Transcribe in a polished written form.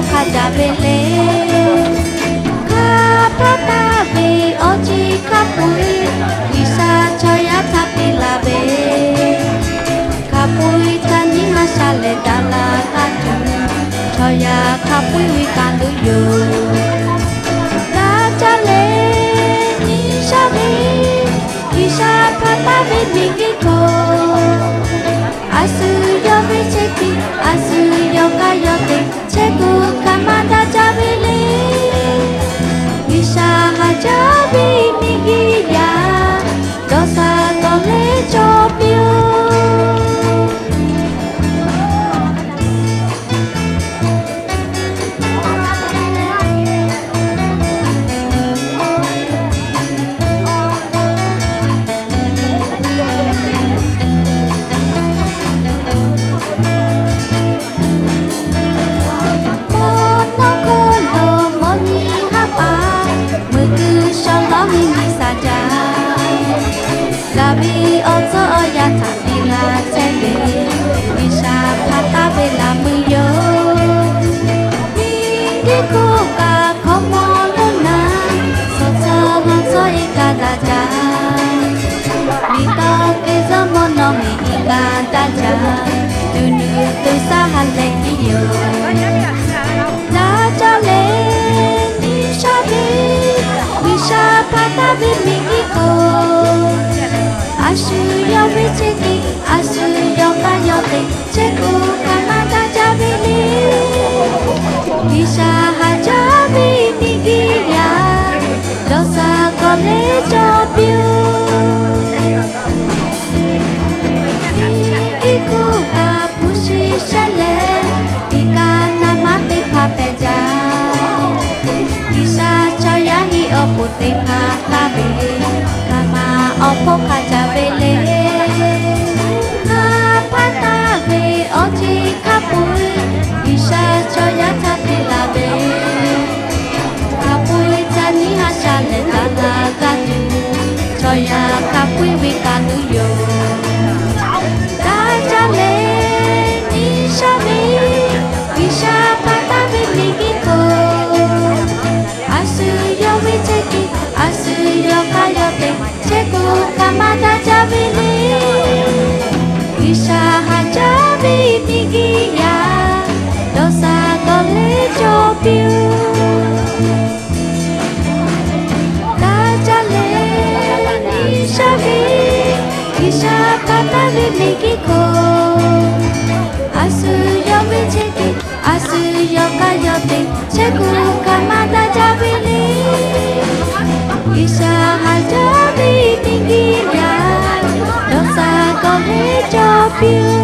Kajabele Kapatabe Oji Kapui Isa Choya Tapilabe Kapui Tani Hasale Dala Katu Choya Kapui Wikanduyo Tajale Nishabe Isa Patabe Migiko Asu Yobe Cheki Asu Yoga Yote Cheku Kamada Jabile Isha Hajabi Nigiya Dosa Tole Chopio Gabi ozo oya tabila tebe Isha pata bela muyo Mingi kuka komo luna Soto honso ikadaja Mito kezo mono mi ikadaja Dunu tu sahale kiyo Dajale nishabi Isha pata bimingi ko Asu yobe cheki, asu yoka yote, cheku kamada jabili Isha hajabi nigiya, dosa kole jobyu Iku kapushi shale, ika namate papeja Isha choya hi opute pakabe Opo Kajabele Kapatabe Oji Kapui Isha Choya Tapilabe Kapui Tani Hashale Dala Gatu Choya Kapui Wikanuyo Dajale Nishabe Isha Patabe Migiko Asu Yobe Cheki Asu Yoka Yote Cheku Kamada Jabili Isha Hajabi Nigiya Dosa Gole Jobyu Dajale Nishabi Isha Patabe Migiko Asu Yobe Cheki Asu Yoka Yote Cheku Kamada Jabili Isha Hajabi Nigiya Dosa Gole Jobyu